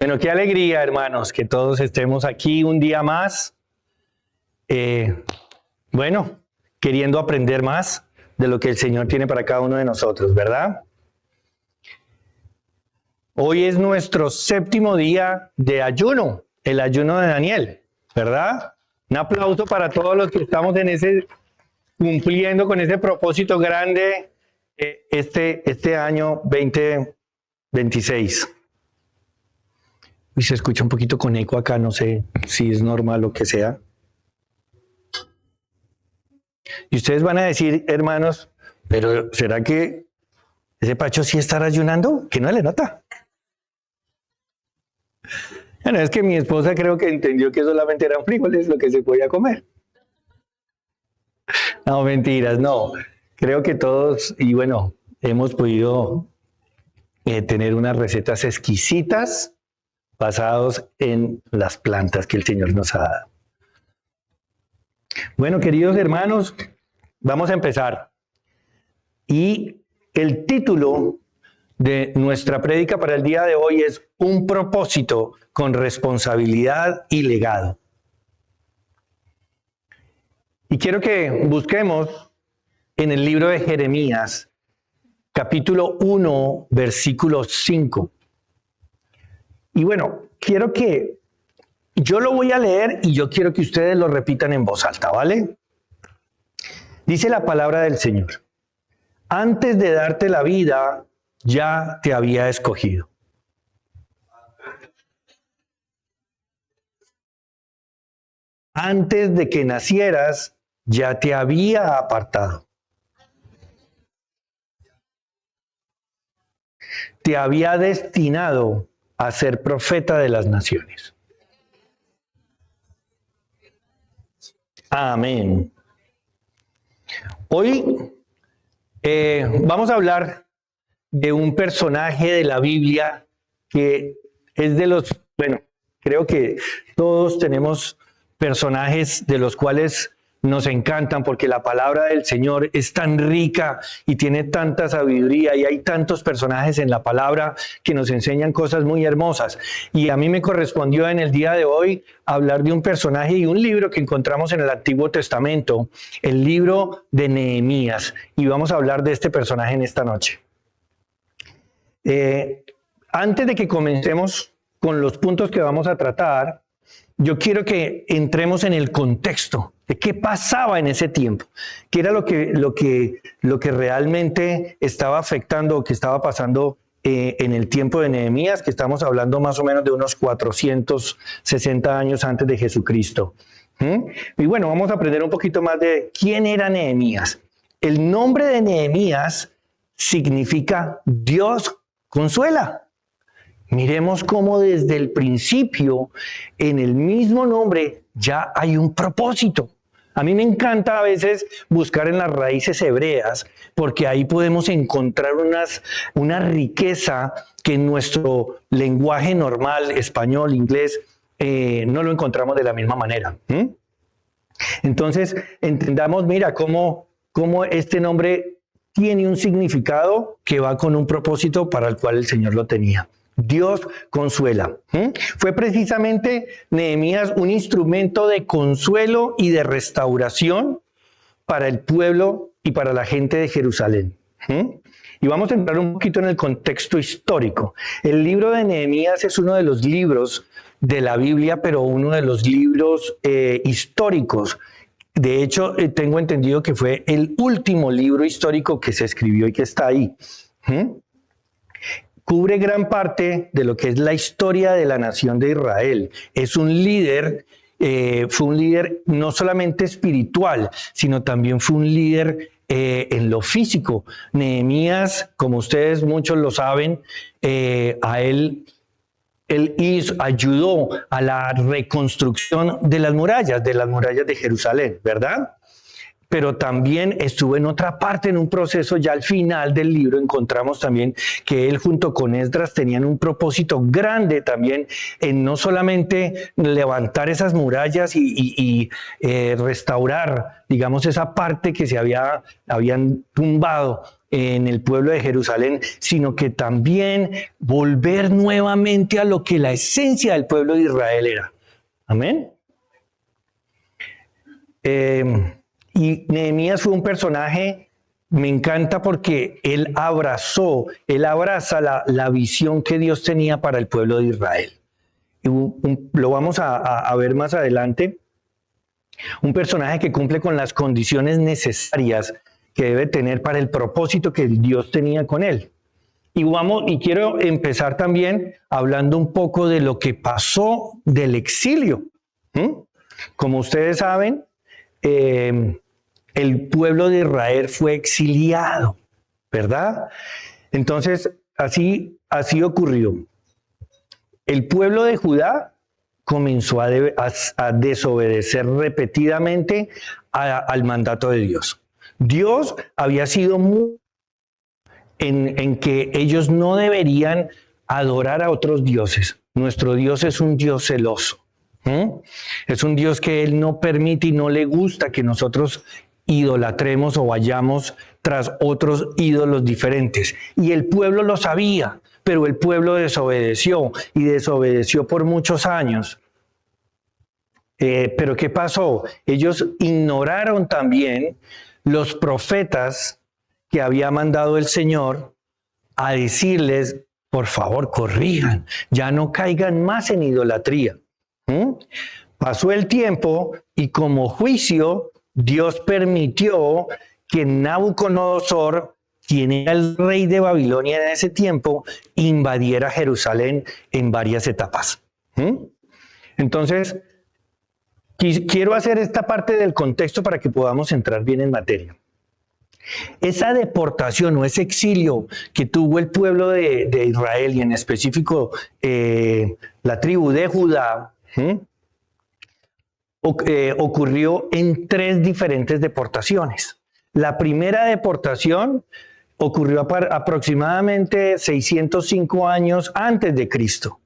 Bueno, qué alegría, hermanos, que todos estemos aquí un día más. Bueno, queriendo aprender más de lo que el Señor tiene para cada uno de nosotros, ¿verdad? Hoy es nuestro 7º día de ayuno, el ayuno de Daniel, ¿verdad? Un aplauso para todos los que estamos cumpliendo con ese propósito grande este año 2026. Y se escucha un poquito con eco acá, no sé si es normal o que sea. Y ustedes van a decir, hermanos, pero ¿será que ese Pacho sí estará ayunando? Que no le nota. Bueno, es que mi esposa creo que entendió que solamente eran frijoles lo que se podía comer. No, mentiras, no. Creo que todos, y bueno, hemos podido tener unas recetas exquisitas basados en las plantas que el Señor nos ha dado. Bueno, queridos hermanos, vamos a empezar. Y el título de nuestra prédica para el día de hoy es Un propósito con responsabilidad y legado. Y quiero que busquemos en el libro de Jeremías, capítulo 1, versículo 5. Y bueno, quiero que yo lo voy a leer y yo quiero que ustedes lo repitan en voz alta, ¿vale? Dice la palabra del Señor: antes de darte la vida, ya te había escogido. Antes de que nacieras, ya te había apartado. Te había destinado a ser profeta de las naciones. Amén. Hoy vamos a hablar de un personaje de la Biblia que es de los, bueno, creo que todos tenemos personajes de los cuales nos encantan porque la palabra del Señor es tan rica y tiene tanta sabiduría y hay tantos personajes en la palabra que nos enseñan cosas muy hermosas. Y a mí me correspondió en el día de hoy hablar de un personaje y un libro que encontramos en el Antiguo Testamento, el libro de Nehemías. Y vamos a hablar de este personaje en esta noche. Antes de que comencemos con los puntos que vamos a tratar, yo quiero que entremos en el contexto de qué pasaba en ese tiempo, qué era lo que realmente estaba afectando o que estaba pasando en el tiempo de Nehemías, que estamos hablando más o menos de unos 460 años antes de Jesucristo. Y bueno, vamos a aprender un poquito más de quién era Nehemías. El nombre de Nehemías significa Dios consuela. Miremos cómo desde el principio, en el mismo nombre, ya hay un propósito. A mí me encanta a veces buscar en las raíces hebreas, porque ahí podemos encontrar una riqueza que en nuestro lenguaje normal, español, inglés, no lo encontramos de la misma manera. Entonces, entendamos, mira, cómo este nombre tiene un significado que va con un propósito para el cual el Señor lo tenía. Dios consuela. Fue precisamente Nehemías un instrumento de consuelo y de restauración para el pueblo y para la gente de Jerusalén. Y vamos a entrar un poquito en el contexto histórico. El libro de Nehemías es uno de los libros de la Biblia, pero uno de los libros históricos. De hecho, tengo entendido que fue el último libro histórico que se escribió y que está ahí. Cubre gran parte de lo que es la historia de la nación de Israel. Es un líder, fue un líder no solamente espiritual, sino también fue un líder en lo físico. Nehemías, como ustedes muchos lo saben, a él ayudó a la reconstrucción de las murallas de Jerusalén, ¿verdad? Pero también estuvo en otra parte, en un proceso, ya al final del libro encontramos también que él junto con Esdras tenían un propósito grande también en no solamente levantar esas murallas y restaurar, digamos, esa parte que se habían tumbado en el pueblo de Jerusalén, sino que también volver nuevamente a lo que la esencia del pueblo de Israel era. Amén. Y Nehemías fue un personaje, me encanta porque él abraza la visión que Dios tenía para el pueblo de Israel. Lo vamos a ver más adelante. Un personaje que cumple con las condiciones necesarias que debe tener para el propósito que Dios tenía con él. Y quiero empezar también hablando un poco de lo que pasó del exilio. Como ustedes saben, el pueblo de Israel fue exiliado, ¿verdad? Entonces, así ocurrió. El pueblo de Judá comenzó a desobedecer repetidamente al mandato de Dios. Dios había sido muy en que ellos no deberían adorar a otros dioses. Nuestro Dios es un Dios celoso. Es un Dios que Él no permite y no le gusta que nosotros idolatremos o vayamos tras otros ídolos diferentes. Y el pueblo lo sabía, pero el pueblo desobedeció y desobedeció por muchos años. Pero ¿qué pasó? Ellos ignoraron también los profetas que había mandado el Señor a decirles, por favor, corrijan, ya no caigan más en idolatría. Pasó el tiempo y como juicio, Dios permitió que Nabucodonosor, quien era el rey de Babilonia en ese tiempo, invadiera Jerusalén en varias etapas. Entonces, quiero hacer esta parte del contexto para que podamos entrar bien en materia. Esa deportación o ese exilio que tuvo el pueblo de Israel y en específico la tribu de Judá, ocurrió en 3 diferentes deportaciones. La primera deportación ocurrió aproximadamente 605 años antes de Cristo.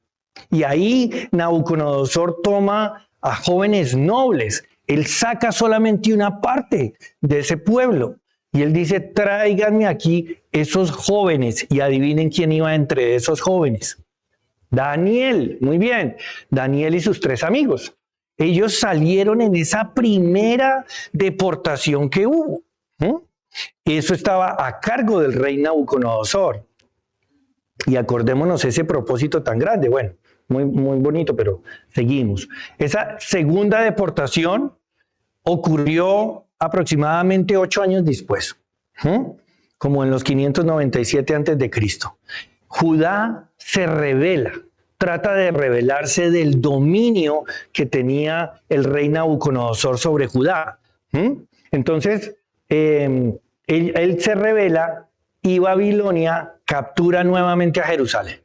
Y ahí Nabucodonosor toma a jóvenes nobles. Él saca solamente una parte de ese pueblo. Y él dice, tráiganme aquí esos jóvenes. Y adivinen quién iba entre esos jóvenes. Daniel, muy bien. Daniel y sus 3 amigos. Ellos salieron en esa primera deportación que hubo. Eso estaba a cargo del rey Nabucodonosor. Y acordémonos ese propósito tan grande. Bueno, muy, muy bonito, pero seguimos. Esa segunda deportación ocurrió aproximadamente 8 años después, como en los 597 antes de Cristo. Judá se rebela, trata de rebelarse del dominio que tenía el rey Nabucodonosor sobre Judá. Entonces, él se rebela y Babilonia captura nuevamente a Jerusalén.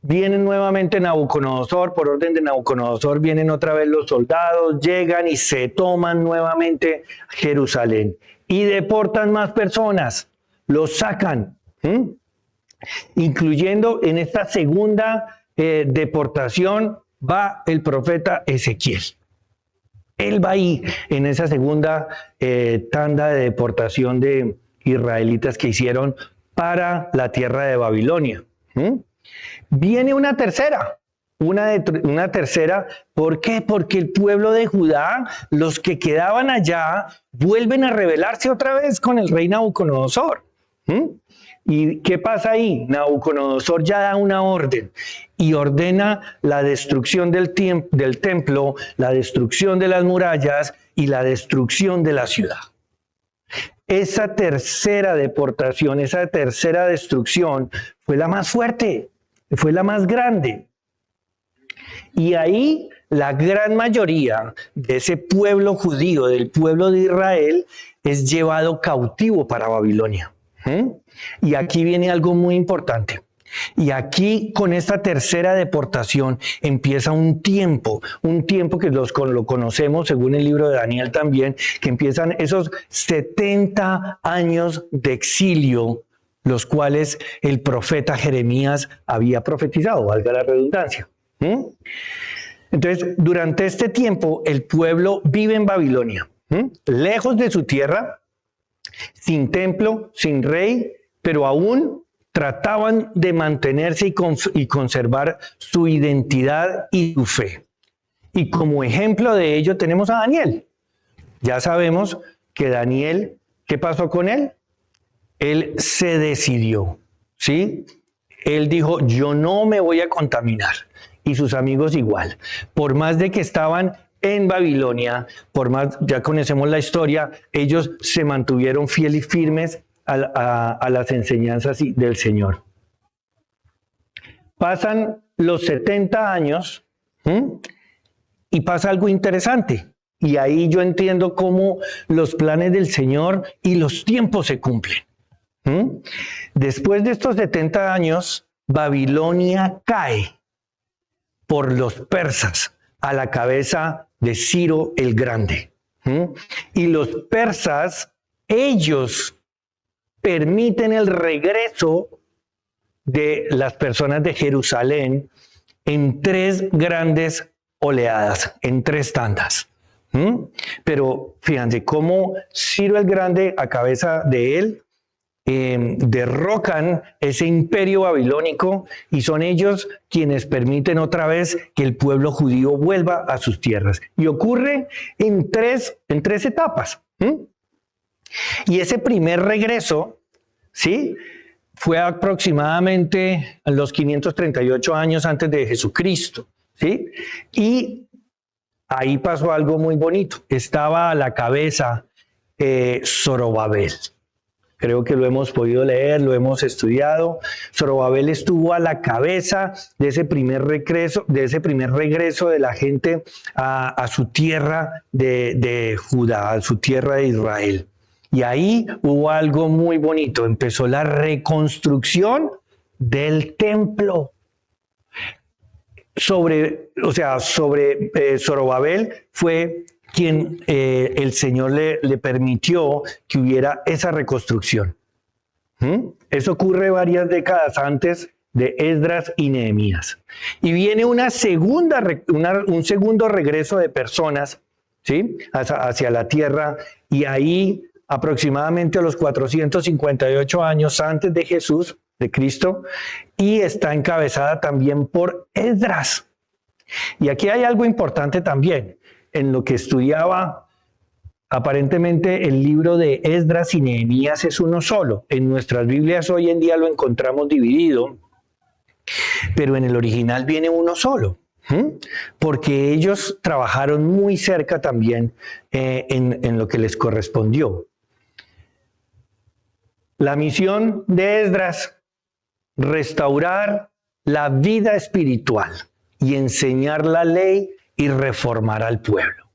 Vienen nuevamente Nabucodonosor, por orden de Nabucodonosor vienen otra vez los soldados, llegan y se toman nuevamente Jerusalén y deportan más personas, los sacan, incluyendo en esta segunda deportación va el profeta Ezequiel. Él va ahí en esa segunda tanda de deportación de israelitas que hicieron para la tierra de Babilonia. Viene una tercera, ¿por qué? Porque el pueblo de Judá, los que quedaban allá, vuelven a rebelarse otra vez con el rey Nabucodonosor. ¿Y qué pasa ahí? Nabucodonosor ya da una orden y ordena la destrucción del templo, la destrucción de las murallas y la destrucción de la ciudad. Esa tercera deportación, esa tercera destrucción fue la más fuerte, fue la más grande. Y ahí la gran mayoría de ese pueblo judío, del pueblo de Israel, es llevado cautivo para Babilonia. Y aquí viene algo muy importante. Y aquí con esta tercera deportación empieza un tiempo que lo conocemos según el libro de Daniel también, que empiezan esos 70 años de exilio, los cuales el profeta Jeremías había profetizado, valga la redundancia. Entonces, durante este tiempo, el pueblo vive en Babilonia, lejos de su tierra, sin templo, sin rey, pero aún trataban de mantenerse y conservar su identidad y su fe. Y como ejemplo de ello tenemos a Daniel. Ya sabemos que Daniel, ¿qué pasó con él? Él se decidió, ¿sí? Él dijo, yo no me voy a contaminar. Y sus amigos igual. Por más de que estaban en Babilonia, por más, ya conocemos la historia, ellos se mantuvieron fieles y firmes a las enseñanzas del Señor. Pasan los 70 años, ¿sí? Y pasa algo interesante. Y ahí yo entiendo cómo los planes del Señor y los tiempos se cumplen. Después de estos 70 años, Babilonia cae por los persas a la cabeza de Ciro el Grande. Y los persas, ellos permiten el regreso de las personas de Jerusalén en 3 grandes oleadas, en 3 tandas. Pero fíjense cómo Ciro el Grande, a cabeza de él, derrocan ese imperio babilónico y son ellos quienes permiten otra vez que el pueblo judío vuelva a sus tierras. Y ocurre en tres etapas. Y ese primer regreso, ¿sí?, fue aproximadamente a los 538 años antes de Jesucristo, ¿sí? Y ahí pasó algo muy bonito. Estaba a la cabeza Zorobabel. Creo que lo hemos podido leer, lo hemos estudiado. Zorobabel estuvo a la cabeza de ese primer regreso de la gente a su tierra de Judá, a su tierra de Israel. Y ahí hubo algo muy bonito. Empezó la reconstrucción del templo. Sobre Zorobabel fue quien el Señor le permitió que hubiera esa reconstrucción. Eso ocurre varias décadas antes de Esdras y Nehemías. Y viene un segundo regreso de personas, ¿sí?, hacia la tierra, y ahí aproximadamente a los 458 años antes de Jesús, de Cristo, y está encabezada también por Esdras. Y aquí hay algo importante también. En lo que estudiaba, aparentemente el libro de Esdras y Nehemías es uno solo. En nuestras Biblias hoy en día lo encontramos dividido, pero en el original viene uno solo, porque ellos trabajaron muy cerca también en lo que les correspondió. La misión de Esdras: restaurar la vida espiritual y enseñar la ley y reformar al pueblo.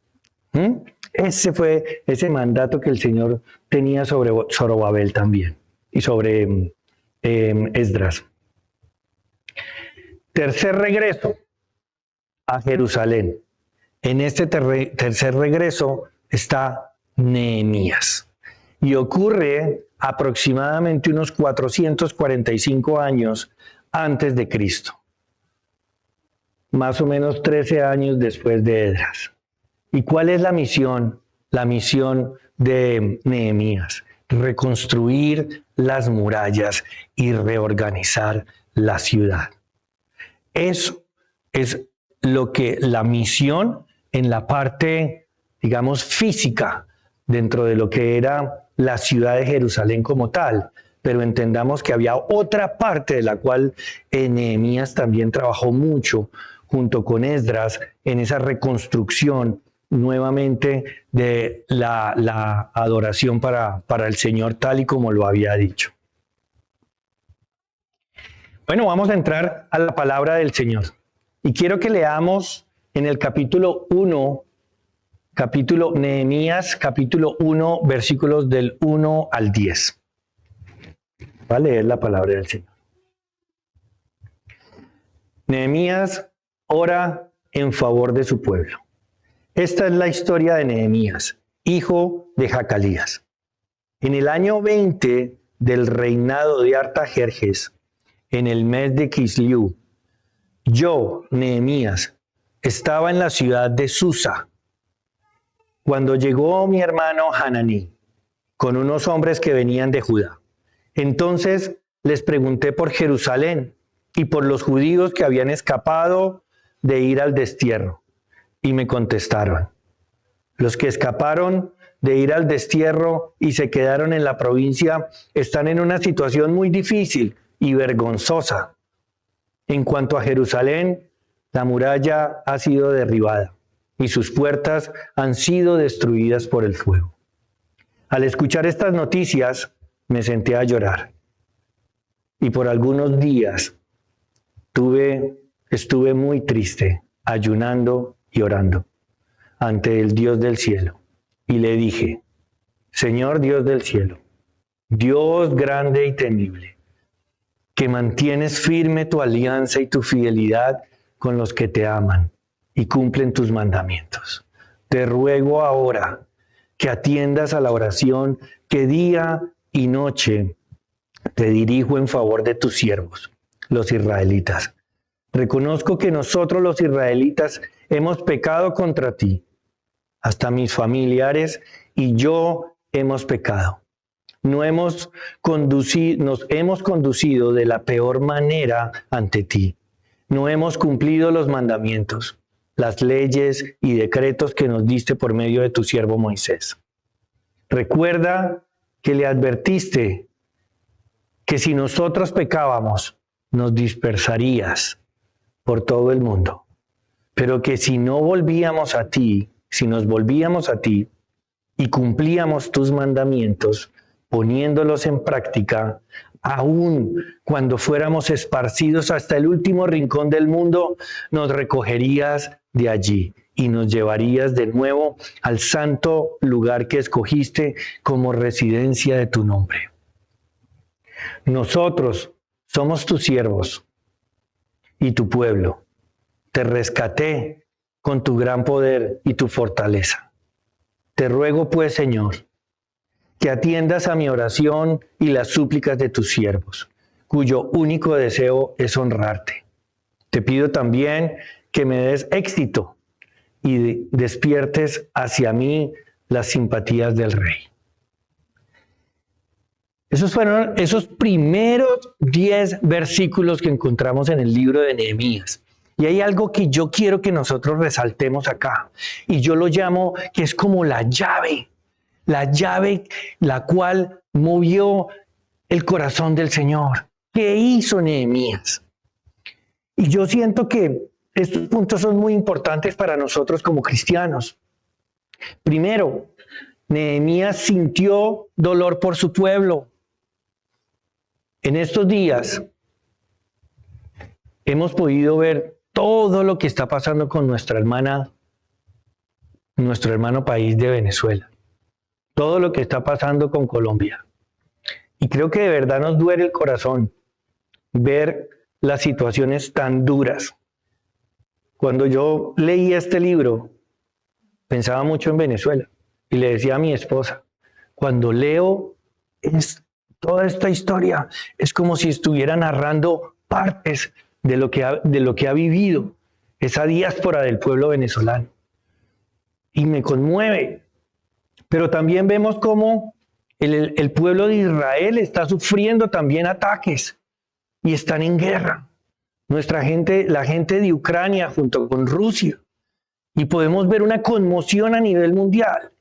Ese fue ese mandato que el Señor tenía sobre Zorobabel también y sobre Esdras. Tercer regreso a Jerusalén. En este tercer regreso está Nehemías. Y ocurre aproximadamente unos 445 años antes de Cristo. Más o menos 13 años después de Esdras. ¿Y cuál es la misión? La misión de Nehemías: reconstruir las murallas y reorganizar la ciudad. Eso es lo que la misión en la parte, digamos, física, dentro de lo que era la ciudad de Jerusalén como tal. Pero entendamos que había otra parte de la cual Nehemías también trabajó mucho, junto con Esdras, en esa reconstrucción nuevamente de la adoración para el Señor, tal y como lo había dicho. Bueno, vamos a entrar a la palabra del Señor. Y quiero que leamos en el capítulo 1, Nehemías, capítulo 1, versículos del 1 al 10. Va a leer la palabra del Señor. Nehemías ora en favor de su pueblo. Esta es la historia de Nehemías, hijo de Jacalías. En el año 20 del reinado de Artajerjes, en el mes de Kisliú, yo, Nehemías, estaba en la ciudad de Susa, cuando llegó mi hermano Hananí, con unos hombres que venían de Judá. Entonces les pregunté por Jerusalén y por los judíos que habían escapado de ir al destierro. Y me contestaron: los que escaparon de ir al destierro y se quedaron en la provincia están en una situación muy difícil y vergonzosa. En cuanto a Jerusalén, la muralla ha sido derribada y sus puertas han sido destruidas por el fuego. Al escuchar estas noticias, me senté a llorar y por algunos días estuve muy triste, ayunando y orando ante el Dios del cielo. Y le dije: Señor Dios del cielo, Dios grande y temible, que mantienes firme tu alianza y tu fidelidad con los que te aman y cumplen tus mandamientos. Te ruego ahora que atiendas a la oración que día y noche te dirijo en favor de tus siervos, los israelitas. Reconozco que nosotros los israelitas hemos pecado contra ti. Hasta mis familiares y yo hemos pecado. Nos hemos conducido de la peor manera ante ti. No hemos cumplido los mandamientos, las leyes y decretos que nos diste por medio de tu siervo Moisés. Recuerda que le advertiste que si nosotros pecábamos, nos dispersarías por todo el mundo, pero que si nos volvíamos a ti y cumplíamos tus mandamientos, poniéndolos en práctica, aun cuando fuéramos esparcidos hasta el último rincón del mundo, nos recogerías de allí y nos llevarías de nuevo al santo lugar que escogiste como residencia de tu nombre. Nosotros somos tus siervos y tu pueblo. Te rescaté con tu gran poder y tu fortaleza. Te ruego pues, Señor, que atiendas a mi oración y las súplicas de tus siervos, cuyo único deseo es honrarte. Te pido también que me des éxito y despiertes hacia mí las simpatías del Rey. Esos fueron esos primeros 10 versículos que encontramos en el libro de Nehemías. Y hay algo que yo quiero que nosotros resaltemos acá. Y yo lo llamo que es como la llave la cual movió el corazón del Señor. ¿Qué hizo Nehemías? Y yo siento que estos puntos son muy importantes para nosotros como cristianos. Primero, Nehemías sintió dolor por su pueblo. En estos días hemos podido ver todo lo que está pasando con nuestro hermano país de Venezuela. Todo lo que está pasando con Colombia. Y creo que de verdad nos duele el corazón ver las situaciones tan duras. Cuando yo leía este libro, pensaba mucho en Venezuela y le decía a mi esposa, cuando leo toda esta historia, es como si estuviera narrando partes de lo que ha vivido esa diáspora del pueblo venezolano. Y me conmueve. Pero también vemos cómo el pueblo de Israel está sufriendo también ataques y están en guerra. La gente de Ucrania junto con Rusia. Y podemos ver una conmoción a nivel mundial.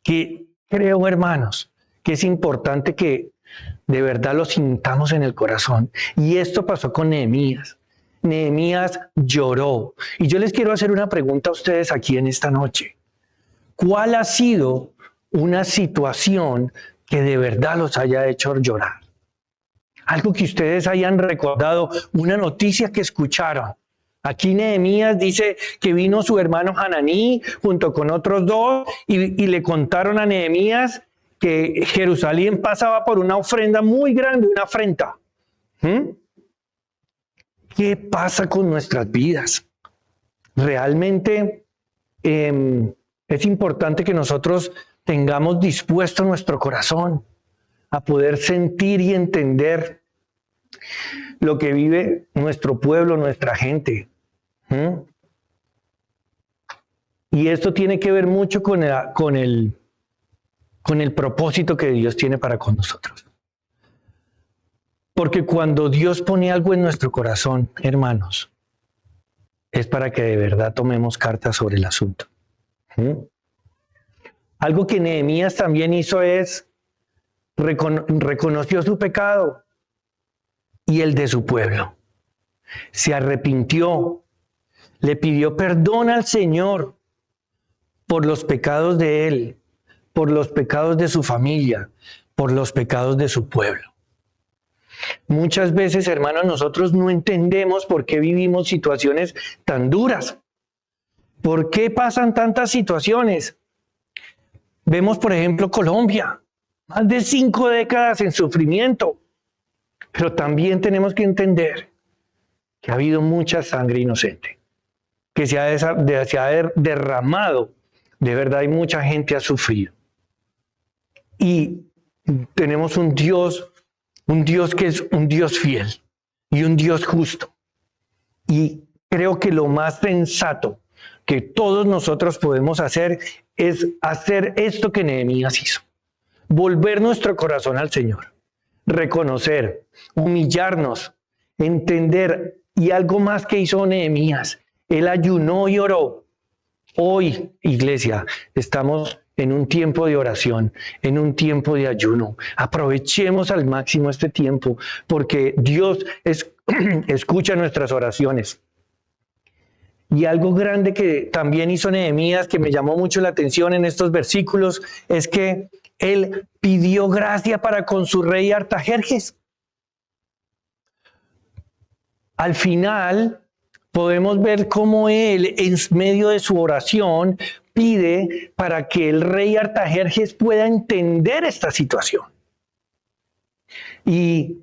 Que creo, hermanos, que es importante que de verdad lo sintamos en el corazón. Y esto pasó con Nehemías. Nehemías lloró. Y yo les quiero hacer una pregunta a ustedes aquí en esta noche. ¿Cuál ha sido una situación que de verdad los haya hecho llorar? Algo que ustedes hayan recordado, una noticia que escucharon. Aquí Nehemías dice que vino su hermano Hananí junto con otros dos y le contaron a Nehemías que Jerusalén pasaba por una ofrenda muy grande, una afrenta. ¿Qué pasa con nuestras vidas? Realmente es importante que nosotros tengamos dispuesto nuestro corazón a poder sentir y entender lo que vive nuestro pueblo, nuestra gente. Y esto tiene que ver mucho con con el propósito que Dios tiene para con nosotros. Porque cuando Dios pone algo en nuestro corazón, hermanos, es para que de verdad tomemos cartas sobre el asunto. Algo que Nehemías también hizo es reconoció su pecado y el de su pueblo. Se arrepintió, le pidió perdón al Señor por los pecados de él, por los pecados de su familia, por los pecados de su pueblo. Muchas veces, hermanos, nosotros no entendemos por qué vivimos situaciones tan duras. ¿Por qué pasan tantas situaciones? Vemos, por ejemplo, Colombia, más de 5 décadas en sufrimiento. Pero también tenemos que entender que ha habido mucha sangre inocente, que se ha derramado. De verdad, hay mucha gente que ha sufrido. Y tenemos un Dios que es un Dios fiel y un Dios justo. Y creo que lo más sensato que todos nosotros podemos hacer es hacer esto que Nehemías hizo. Volver nuestro corazón al Señor. Reconocer, humillarnos, entender. Y algo más que hizo Nehemías. Él ayunó y oró. Hoy, iglesia, estamos en un tiempo de oración, en un tiempo de ayuno. Aprovechemos al máximo este tiempo, porque Dios escucha nuestras oraciones. Y algo grande que también hizo Nehemías, que me llamó mucho la atención en estos versículos, es que él pidió gracia para con su rey Artajerjes. Al final, podemos ver cómo él, en medio de su oración, pide para que el rey Artajerjes pueda entender esta situación. Y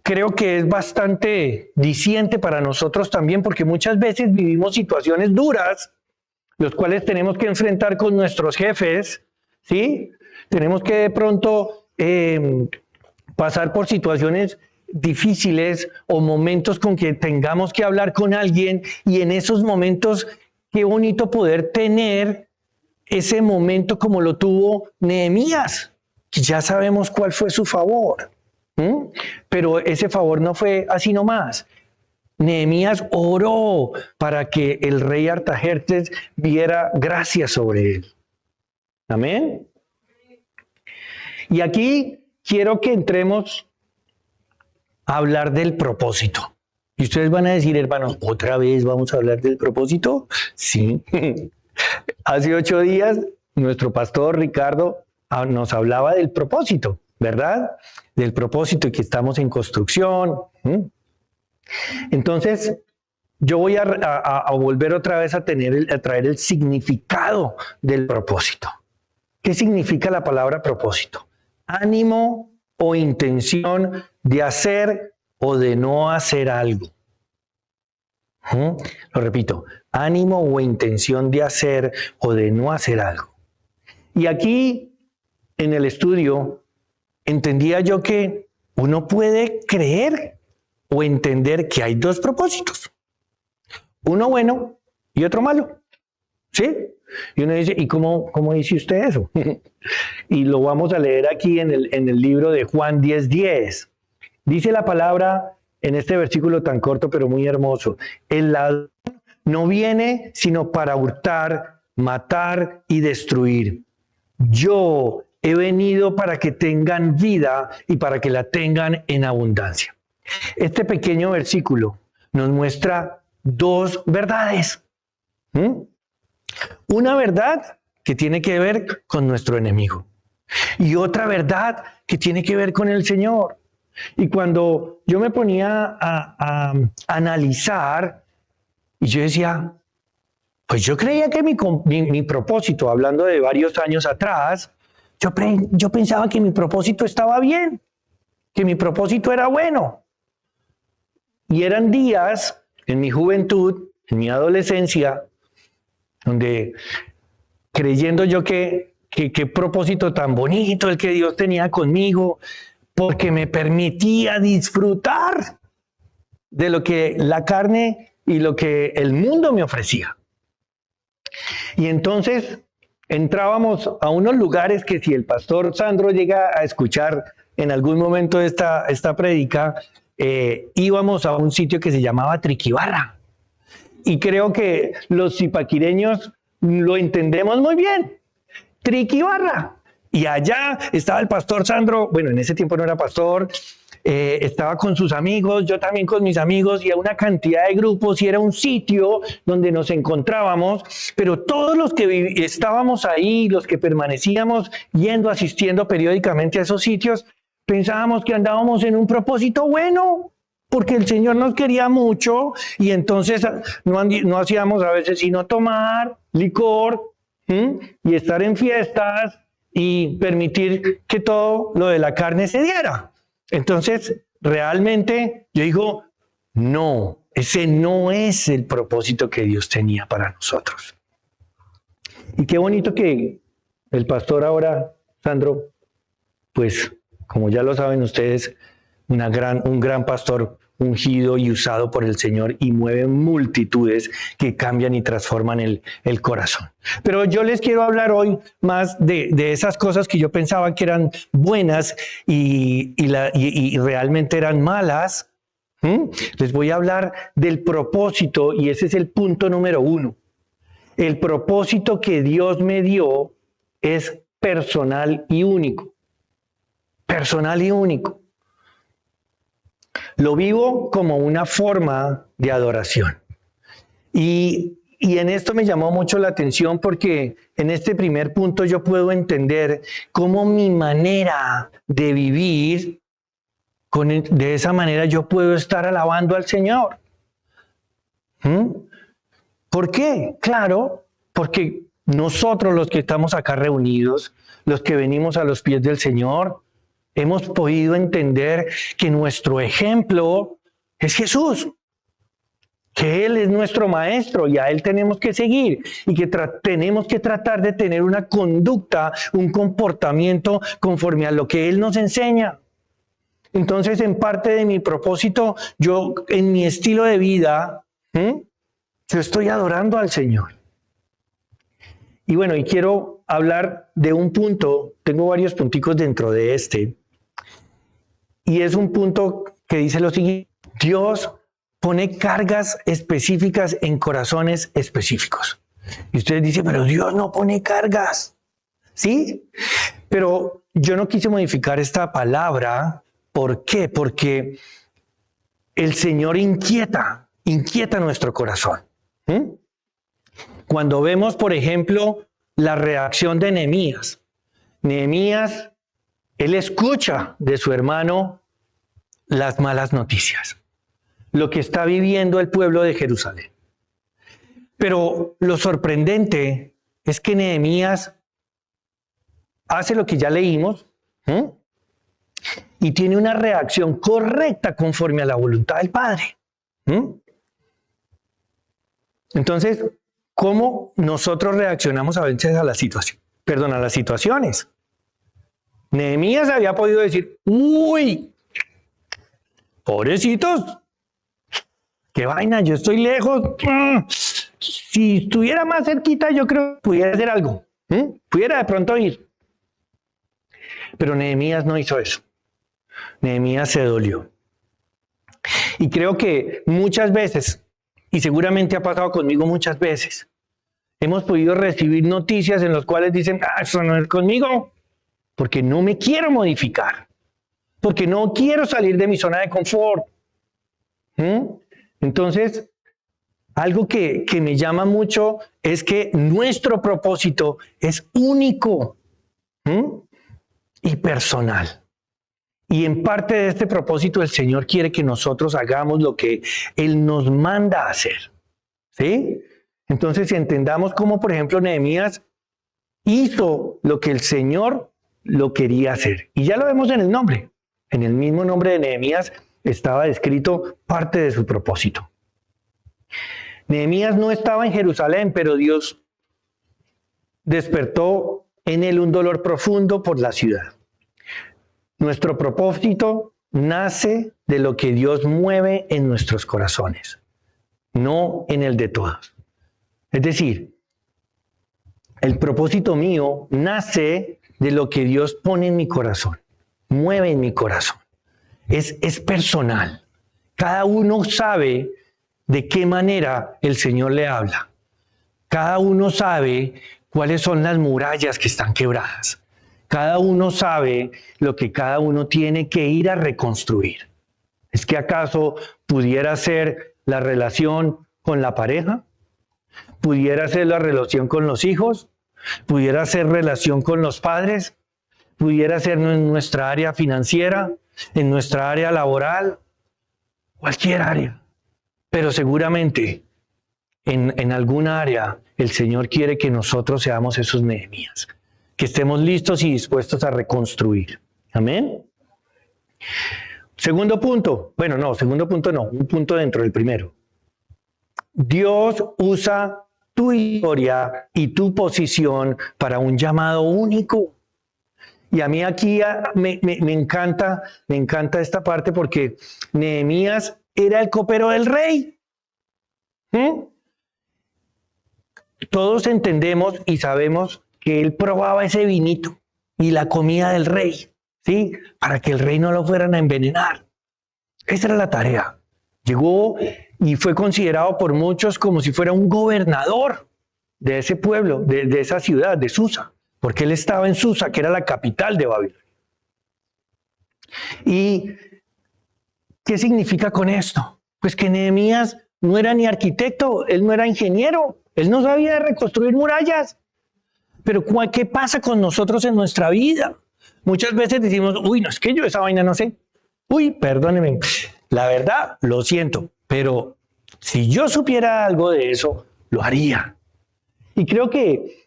creo que es bastante diciente para nosotros también, porque muchas veces vivimos situaciones duras, los cuales tenemos que enfrentar con nuestros jefes, ¿sí? Tenemos que de pronto pasar por situaciones difíciles o momentos con que tengamos que hablar con alguien, y en esos momentos, qué bonito poder tener ese momento como lo tuvo Nehemías, que ya sabemos cuál fue su favor. Pero ese favor no fue así nomás. Nehemías oró para que el rey Artajerjes viera gracia sobre él. Amén. Y aquí quiero que entremos a hablar del propósito. Y ustedes van a decir, hermanos, ¿otra vez vamos a hablar del propósito? Sí. Hace 8 días, nuestro pastor Ricardo nos hablaba del propósito, ¿verdad? Del propósito y que estamos en construcción. Entonces, yo voy a volver otra vez a traer el significado del propósito. ¿Qué significa la palabra propósito? Ánimo o intención de hacer o de no hacer algo. Lo repito, ánimo o intención de hacer o de no hacer algo. Y aquí, en el estudio, entendía yo que uno puede creer o entender que hay 2 propósitos. Uno bueno y otro malo. ¿Sí? Y uno dice, ¿y cómo dice usted eso? Y lo vamos a leer aquí en el libro de Juan 10:10. Dice la palabra en este versículo tan corto pero muy hermoso: el ladrón no viene sino para hurtar, matar y destruir. Yo he venido para que tengan vida y para que la tengan en abundancia. Este pequeño versículo nos muestra 2 verdades. Una verdad que tiene que ver con nuestro enemigo y otra verdad que tiene que ver con el Señor. Y cuando yo me ponía a analizar, y yo decía, pues yo creía que mi propósito, hablando de varios años atrás, yo pensaba que mi propósito estaba bien, que mi propósito era bueno. Y eran días en mi juventud, en mi adolescencia, donde creyendo yo que qué propósito tan bonito el que Dios tenía conmigo, porque me permitía disfrutar de lo que la carne y lo que el mundo me ofrecía. Y entonces entrábamos a unos lugares que si el pastor Sandro llega a escuchar en algún momento esta prédica, íbamos a un sitio que se llamaba Triquibarra. Y creo que los zipaquireños lo entendemos muy bien. Triquibarra. Y allá estaba el pastor Sandro, bueno, en ese tiempo no era pastor, estaba con sus amigos, yo también con mis amigos, y a una cantidad de grupos, y era un sitio donde nos encontrábamos, pero todos los que estábamos ahí, los que permanecíamos yendo, asistiendo periódicamente a esos sitios, pensábamos que andábamos en un propósito bueno, porque el Señor nos quería mucho, y entonces no hacíamos a veces sino tomar licor, y estar en fiestas, y permitir que todo lo de la carne se diera. Entonces, realmente, yo digo, no, ese no es el propósito que Dios tenía para nosotros. Y qué bonito que el pastor ahora, Sandro, pues, como ya lo saben ustedes, un gran pastor ungido y usado por el Señor y mueve multitudes que cambian y transforman el corazón. Pero yo les quiero hablar hoy más de esas cosas que yo pensaba que eran buenas y realmente eran malas. Les voy a hablar del propósito y ese es el punto número 1. El propósito que Dios me dio es personal y único. Personal y único. Lo vivo como una forma de adoración. Y en esto me llamó mucho la atención porque en este primer punto yo puedo entender cómo mi manera de vivir, de esa manera yo puedo estar alabando al Señor. ¿Por qué? Claro, porque nosotros los que estamos acá reunidos, los que venimos a los pies del Señor, hemos podido entender que nuestro ejemplo es Jesús, que Él es nuestro maestro y a Él tenemos que seguir y que tenemos que tratar de tener una conducta, un comportamiento conforme a lo que Él nos enseña. Entonces, en parte de mi propósito, yo en mi estilo de vida, yo estoy adorando al Señor. Y bueno, y quiero hablar de un punto, tengo varios punticos dentro de este, y es un punto que dice lo siguiente: Dios pone cargas específicas en corazones específicos. Y ustedes dicen, pero Dios no pone cargas. ¿Sí? Pero yo no quise modificar esta palabra. ¿Por qué? Porque el Señor inquieta nuestro corazón. Cuando vemos, por ejemplo, la reacción de Nehemías. Nehemías, él escucha de su hermano las malas noticias, lo que está viviendo el pueblo de Jerusalén. Pero lo sorprendente es que Nehemías hace lo que ya leímos, y tiene una reacción correcta conforme a la voluntad del Padre. Entonces, ¿cómo nosotros reaccionamos a veces a la situación? A las situaciones. Nehemías había podido decir, uy, pobrecitos, qué vaina, yo estoy lejos. Si estuviera más cerquita, yo creo que pudiera hacer algo. Pudiera de pronto ir. Pero Nehemías no hizo eso. Nehemías se dolió. Y creo que muchas veces, y seguramente ha pasado conmigo muchas veces, hemos podido recibir noticias en las cuales dicen, eso no es conmigo, porque no me quiero modificar, porque no quiero salir de mi zona de confort. Entonces, algo que me llama mucho es que nuestro propósito es único y personal. Y en parte de este propósito el Señor quiere que nosotros hagamos lo que Él nos manda a hacer. ¿Sí? Entonces, si entendamos cómo, por ejemplo, Nehemías hizo lo que el Señor lo quería hacer. Y ya lo vemos en el nombre. En el mismo nombre de Nehemías estaba descrito parte de su propósito. Nehemías no estaba en Jerusalén, pero Dios despertó en él un dolor profundo por la ciudad. Nuestro propósito nace de lo que Dios mueve en nuestros corazones, no en el de todos. Es decir, El propósito mío nace de lo que Dios pone en mi corazón, mueve en mi corazón. Es personal. Cada uno sabe de qué manera el Señor le habla. Cada uno sabe cuáles son las murallas que están quebradas. Cada uno sabe lo que cada uno tiene que ir a reconstruir. ¿Es que acaso pudiera ser la relación con la pareja? ¿Pudiera ser la relación con los hijos? ¿Pudiera ser relación con los padres? ¿Pudiera ser en nuestra área financiera? ¿En nuestra área laboral? Cualquier área. Pero seguramente en alguna área el Señor quiere que nosotros seamos esos Nehemías, que estemos listos y dispuestos a reconstruir. Amén. Segundo punto, un punto dentro del primero. Dios usa tu historia y tu posición para un llamado único. Y a mí aquí me encanta esta parte porque Nehemías era el copero del rey. Todos entendemos y sabemos que él probaba ese vinito y la comida del rey, ¿sí? Para que el rey no lo fueran a envenenar. Esa era la tarea. Llegó y fue considerado por muchos como si fuera un gobernador de ese pueblo, de esa ciudad, de Susa, porque él estaba en Susa, que era la capital de Babilonia. ¿Y qué significa con esto? Pues que Nehemías no era ni arquitecto, él no era ingeniero, él no sabía reconstruir murallas. Pero ¿qué pasa con nosotros en nuestra vida? Muchas veces decimos, uy, no, es que yo esa vaina no sé. Uy, perdóneme, la verdad, lo siento, pero si yo supiera algo de eso, lo haría. Y creo que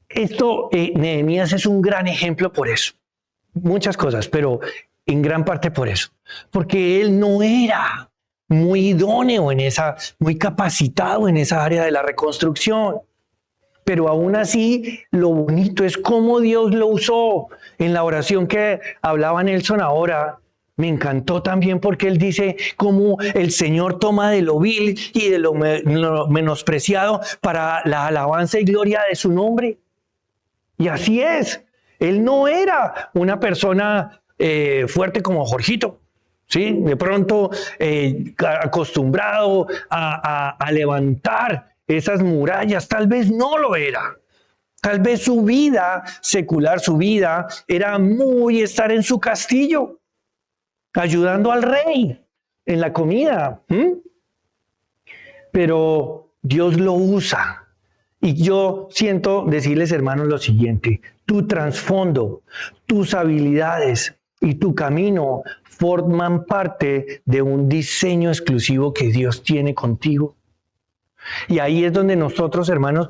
esto, Nehemías es un gran ejemplo por eso. Muchas cosas, pero en gran parte por eso. Porque él no era muy idóneo muy capacitado en esa área de la reconstrucción. Pero aún así, lo bonito es cómo Dios lo usó. En la oración que hablaba Nelson ahora, me encantó también porque él dice cómo el Señor toma de lo vil y de lo menospreciado para la alabanza y gloria de su nombre. Y así es. Él no era una persona fuerte como Jorgito, ¿sí? De pronto acostumbrado a levantar esas murallas. Tal vez no lo era. Tal vez su vida secular, su vida era muy estar en su castillo, ayudando al rey en la comida. Pero Dios lo usa. Y yo siento decirles, hermanos, lo siguiente: tu trasfondo, tus habilidades y tu camino forman parte de un diseño exclusivo que Dios tiene contigo. Y ahí es donde nosotros, hermanos,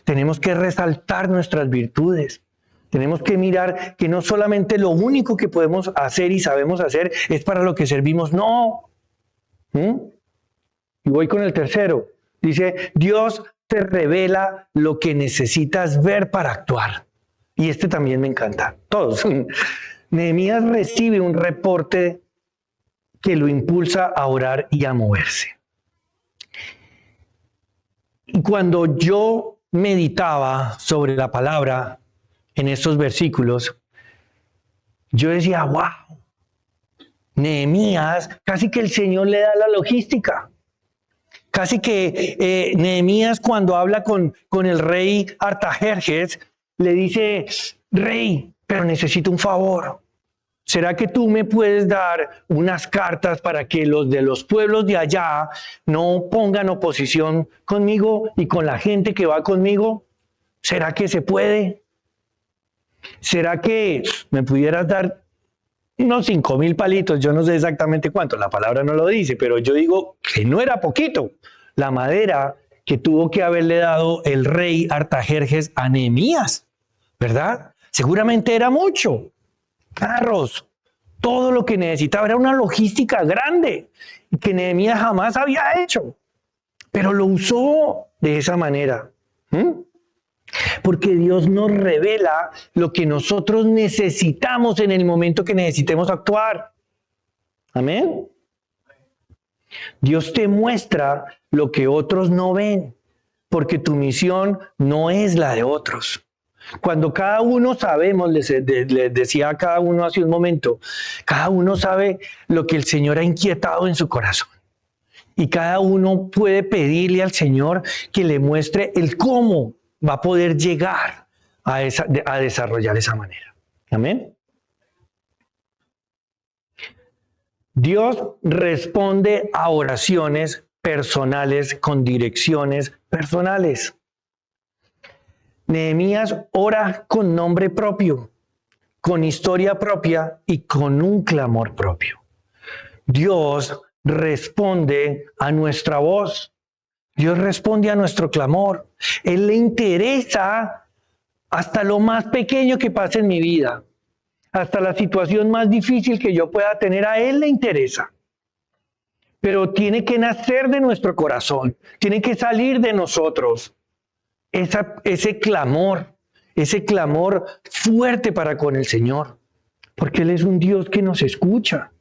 tenemos que resaltar nuestras virtudes. Tenemos que mirar que no solamente lo único que podemos hacer y sabemos hacer es para lo que servimos, no. Y voy con el tercero. Dice, Dios te revela lo que necesitas ver para actuar. Y este también me encanta. Todos. Nehemías recibe un reporte que lo impulsa a orar y a moverse. Y cuando yo meditaba sobre la palabra en estos versículos, yo decía, wow, Nehemías, casi que el Señor le da la logística. Casi que Nehemías, cuando habla con el rey Artajerjes, le dice, rey, pero necesito un favor. ¿Será que tú me puedes dar unas cartas para que los de los pueblos de allá no pongan oposición conmigo y con la gente que va conmigo? ¿Será que se puede? ¿Será que me pudieras dar unos 5,000 palitos? Yo no sé exactamente cuánto, la palabra no lo dice, pero yo digo que no era poquito. La madera que tuvo que haberle dado el rey Artajerjes a Nehemías, ¿verdad? Seguramente era mucho. Carros, todo lo que necesitaba, era una logística grande que Nehemías jamás había hecho, pero lo usó de esa manera. Porque Dios nos revela lo que nosotros necesitamos en el momento que necesitemos actuar. Amén. Dios te muestra lo que otros no ven, porque tu misión no es la de otros. Cuando cada uno sabemos, les decía a cada uno hace un momento, cada uno sabe lo que el Señor ha inquietado en su corazón. Y cada uno puede pedirle al Señor que le muestre el cómo va a poder llegar a desarrollar esa manera. Amén. Dios responde a oraciones personales con direcciones personales. Nehemías ora con nombre propio, con historia propia y con un clamor propio. Dios responde a nuestra voz. Dios responde a nuestro clamor. Él le interesa hasta lo más pequeño que pase en mi vida, hasta la situación más difícil que yo pueda tener, a Él le interesa. Pero tiene que nacer de nuestro corazón, tiene que salir de nosotros ese clamor fuerte para con el Señor, porque Él es un Dios que nos escucha.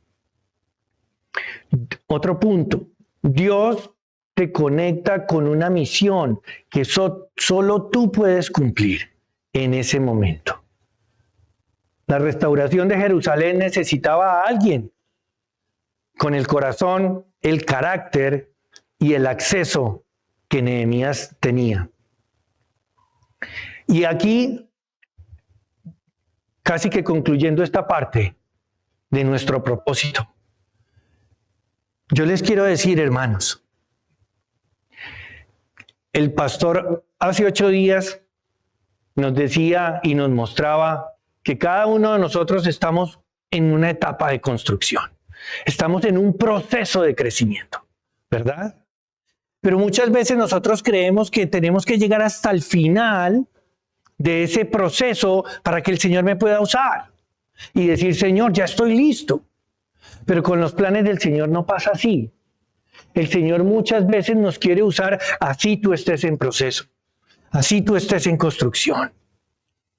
Otro punto, Dios te conecta con una misión que solo tú puedes cumplir en ese momento. La restauración de Jerusalén necesitaba a alguien con el corazón, el carácter y el acceso que Nehemías tenía. Y aquí, casi que concluyendo esta parte de nuestro propósito, yo les quiero decir, hermanos, el pastor hace 8 días nos decía y nos mostraba que cada uno de nosotros estamos en una etapa de construcción. Estamos en un proceso de crecimiento, ¿verdad? Pero muchas veces nosotros creemos que tenemos que llegar hasta el final de ese proceso para que el Señor me pueda usar y decir, Señor, ya estoy listo. Pero con los planes del Señor no pasa así. El Señor muchas veces nos quiere usar así tú estés en proceso, así tú estés en construcción.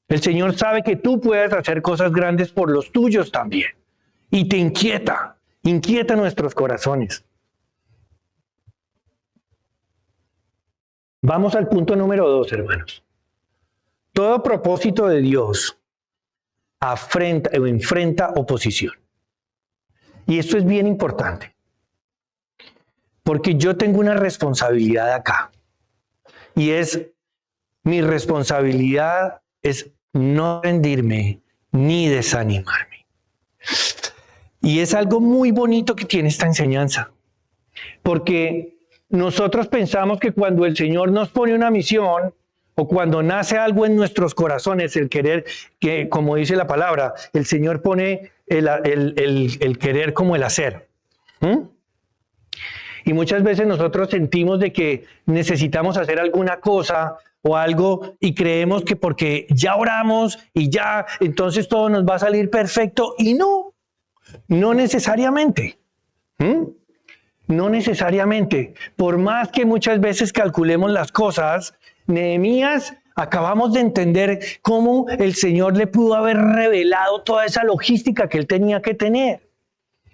El Señor sabe que tú puedes hacer cosas grandes por los tuyos también. Y te inquieta nuestros corazones. Vamos al punto número 2, hermanos. Todo propósito de Dios enfrenta oposición. Y esto es bien importante. Porque yo tengo una responsabilidad acá. Y mi responsabilidad es no rendirme ni desanimarme. Y es algo muy bonito que tiene esta enseñanza. Porque nosotros pensamos que cuando el Señor nos pone una misión o cuando nace algo en nuestros corazones, el querer, que como dice la palabra, el Señor pone el querer como el hacer. Y muchas veces nosotros sentimos de que necesitamos hacer alguna cosa o algo y creemos que porque ya oramos y ya, entonces todo nos va a salir perfecto. Y no necesariamente. No necesariamente. Por más que muchas veces calculemos las cosas, Nehemías, acabamos de entender cómo el Señor le pudo haber revelado toda esa logística que él tenía que tener.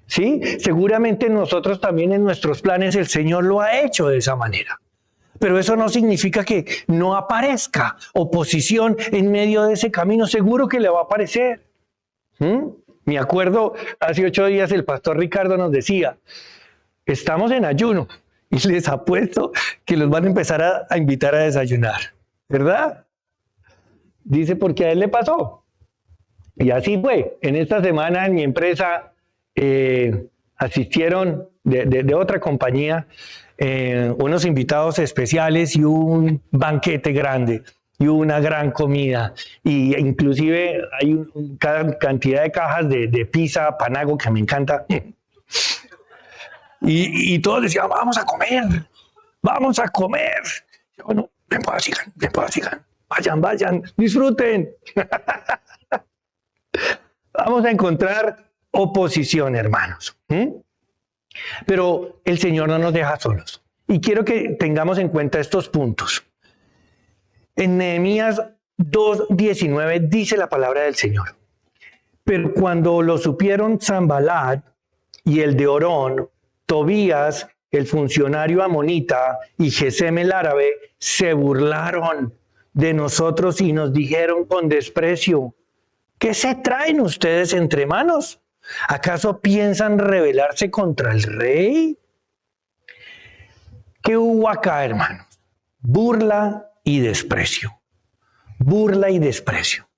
¿Sí? Seguramente nosotros también en nuestros planes el Señor lo ha hecho de esa manera. Pero eso no significa que no aparezca oposición en medio de ese camino. Seguro que le va a aparecer. Me acuerdo, hace 8 días el pastor Ricardo nos decía, estamos en ayuno y les apuesto que los van a empezar a invitar a desayunar, ¿verdad? Dice, porque a él le pasó. Y así fue. En esta semana en mi empresa asistieron de otra compañía unos invitados especiales y un banquete grande y una gran comida. Y inclusive hay cada cantidad de cajas de pizza, panago, que me encanta. Y todos decían, vamos a comer. Yo, bueno, ven para sigan. Vayan, disfruten. Vamos a encontrar oposición, hermanos. Pero el Señor no nos deja solos. Y quiero que tengamos en cuenta estos puntos. En Nehemías 2:19 dice la palabra del Señor. Pero cuando lo supieron Sanballat y el de Orón, Tobías el funcionario amonita, y Gesem el árabe se burlaron de nosotros y nos dijeron con desprecio: ¿qué se traen ustedes entre manos? ¿Acaso piensan rebelarse contra el rey? ¿Qué hubo acá, hermanos? Burla y desprecio. Burla y desprecio.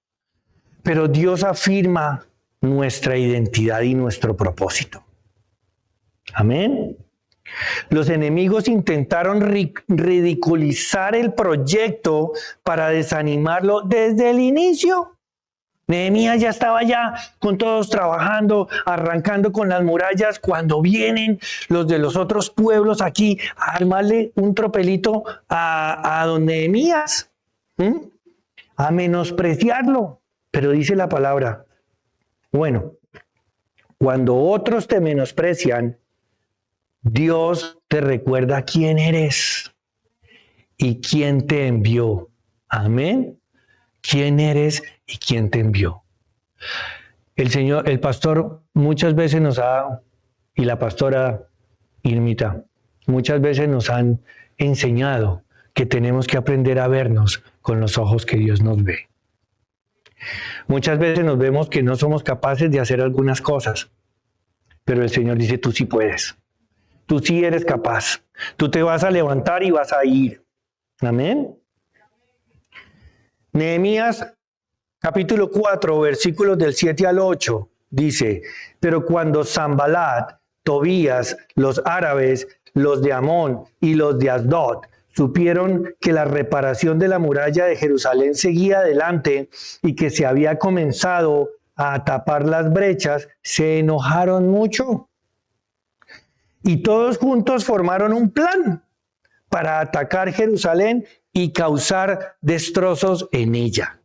Pero Dios afirma nuestra identidad y nuestro propósito. Amén. Los enemigos intentaron ridiculizar el proyecto para desanimarlo desde el inicio. Nehemías ya estaba con todos trabajando, arrancando con las murallas, cuando vienen los de los otros pueblos aquí a armarle un tropelito a don Nehemías, a menospreciarlo. Pero dice la palabra, bueno, cuando otros te menosprecian, Dios te recuerda quién eres y quién te envió. Amén. ¿Quién eres y quién te envió? El pastor muchas veces y la pastora Irmita, muchas veces nos han enseñado que tenemos que aprender a vernos con los ojos que Dios nos ve. Muchas veces nos vemos que no somos capaces de hacer algunas cosas, pero el Señor dice: tú sí puedes, tú sí eres capaz, tú te vas a levantar y vas a ir. Amén. Nehemías capítulo 4, versículos del 7 al 8, dice: pero cuando Sanbalat, Tobías, los árabes, los de Amón y los de Asdod supieron que la reparación de la muralla de Jerusalén seguía adelante y que se había comenzado a tapar las brechas, se enojaron mucho. Y todos juntos formaron un plan para atacar Jerusalén y causar destrozos en ella.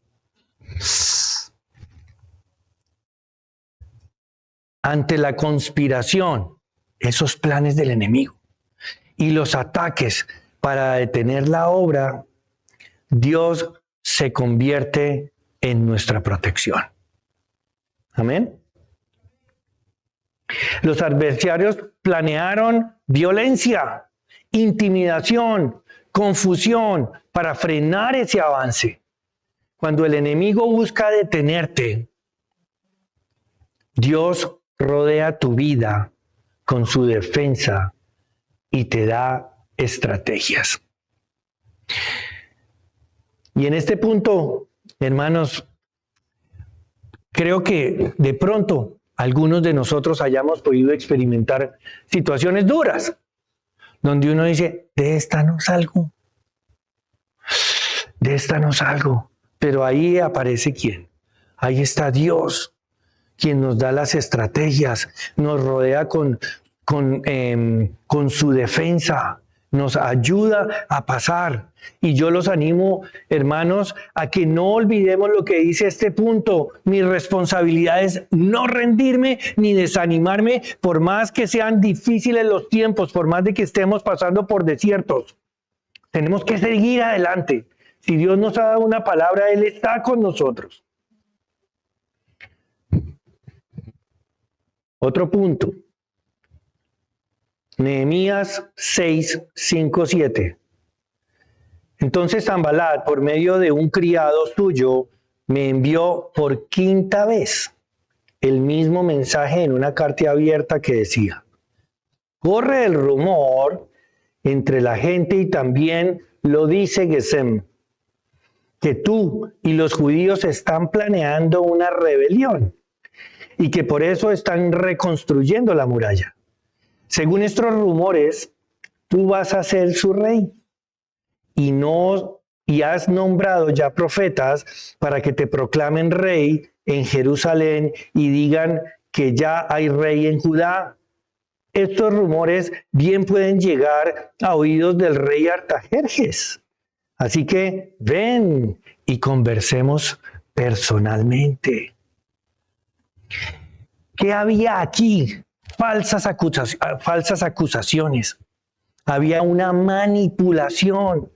Ante la conspiración, esos planes del enemigo y los ataques para detener la obra, Dios se convierte en nuestra protección. Amén. Los adversarios planearon violencia, intimidación, confusión para frenar ese avance. Cuando el enemigo busca detenerte, Dios rodea tu vida con su defensa y te da estrategias. Y en este punto, hermanos, creo que de pronto algunos de nosotros hayamos podido experimentar situaciones duras, donde uno dice: de esta no salgo, de esta no salgo. Pero ahí aparece ¿quién? Ahí está Dios, quien nos da las estrategias, nos rodea con su defensa, nos ayuda a pasar. Y yo los animo, hermanos, a que no olvidemos lo que dice este punto. Mi responsabilidad es no rendirme ni desanimarme, por más que sean difíciles los tiempos, por más de que estemos pasando por desiertos. Tenemos que seguir adelante. Si Dios nos ha dado una palabra, Él está con nosotros. Otro punto. Nehemías 6, 5, 7. Entonces Sanbalat, por medio de un criado suyo, me envió por quinta vez el mismo mensaje en una carta abierta que decía: corre el rumor entre la gente, y también lo dice Gesem, que tú y los judíos están planeando una rebelión y que por eso están reconstruyendo la muralla. Según estos rumores, tú vas a ser su rey y has nombrado ya profetas para que te proclamen rey en Jerusalén y digan que ya hay rey en Judá. Estos rumores bien pueden llegar a oídos del rey Artajerjes. Así que ven y conversemos personalmente. ¿Qué había aquí? Falsas acusaciones. Había una manipulación.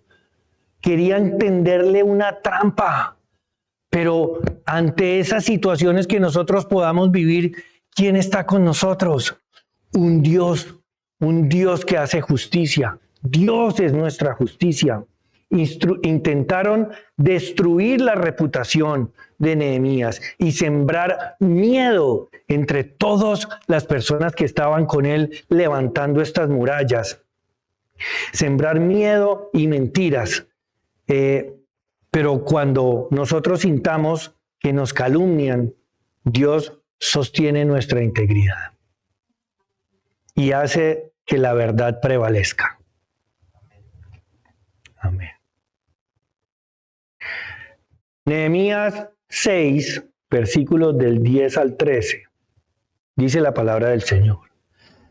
Querían tenderle una trampa. Pero ante esas situaciones que nosotros podamos vivir, ¿quién está con nosotros? Un Dios un Dios que hace justicia. Dios es nuestra justicia. Intentaron destruir la reputación de Nehemías y sembrar miedo entre todas las personas que estaban con él levantando estas murallas. Sembrar miedo y mentiras. Pero cuando nosotros sintamos que nos calumnian, Dios sostiene nuestra integridad y hace que la verdad prevalezca. Amén. Nehemías 6, versículos del 10 al 13. Dice la palabra del Señor.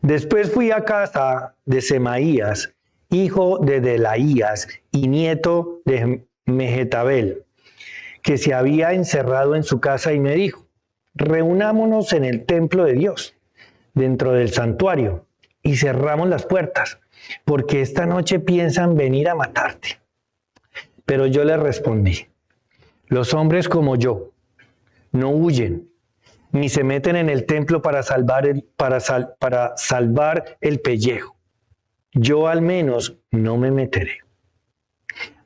Después fui a casa de Semaías, hijo de Delaías y nieto de Mehetabel, que se había encerrado en su casa, y me dijo: reunámonos en el templo de Dios, dentro del santuario, y cerramos las puertas, porque esta noche piensan venir a matarte. Pero yo le respondí: los hombres como yo no huyen, ni se meten en el templo para salvar el pellejo. Yo al menos no me meteré.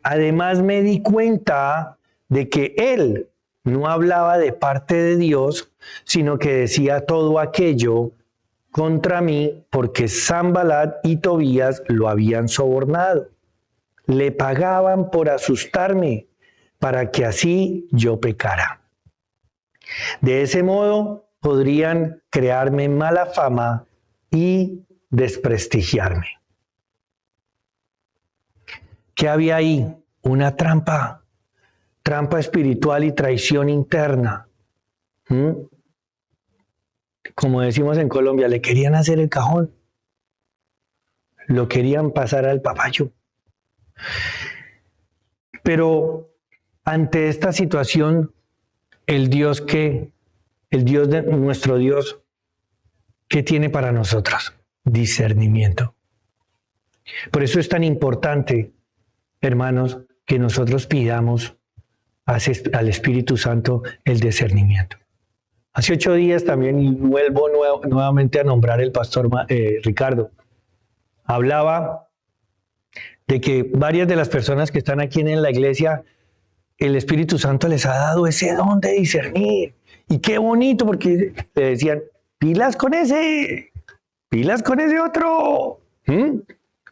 Además me di cuenta de que él no hablaba de parte de Dios, sino que decía todo aquello contra mí, porque Sanbalat y Tobías lo habían sobornado. Le pagaban por asustarme, para que así yo pecara. De ese modo podrían crearme mala fama y desprestigiarme. ¿Qué había ahí? Una trampa espiritual y traición interna. Como decimos en Colombia, le querían hacer el cajón. Lo querían pasar al papayo. Pero ante esta situación, nuestro Dios, ¿qué tiene para nosotros? Discernimiento. Por eso es tan importante, hermanos, que nosotros pidamos al Espíritu Santo el discernimiento. Hace 8 días también, y vuelvo nuevamente a nombrar el pastor Ricardo, hablaba de que varias de las personas que están aquí en la iglesia, el Espíritu Santo les ha dado ese don de discernir. Y qué bonito, porque le decían: pilas con ese otro.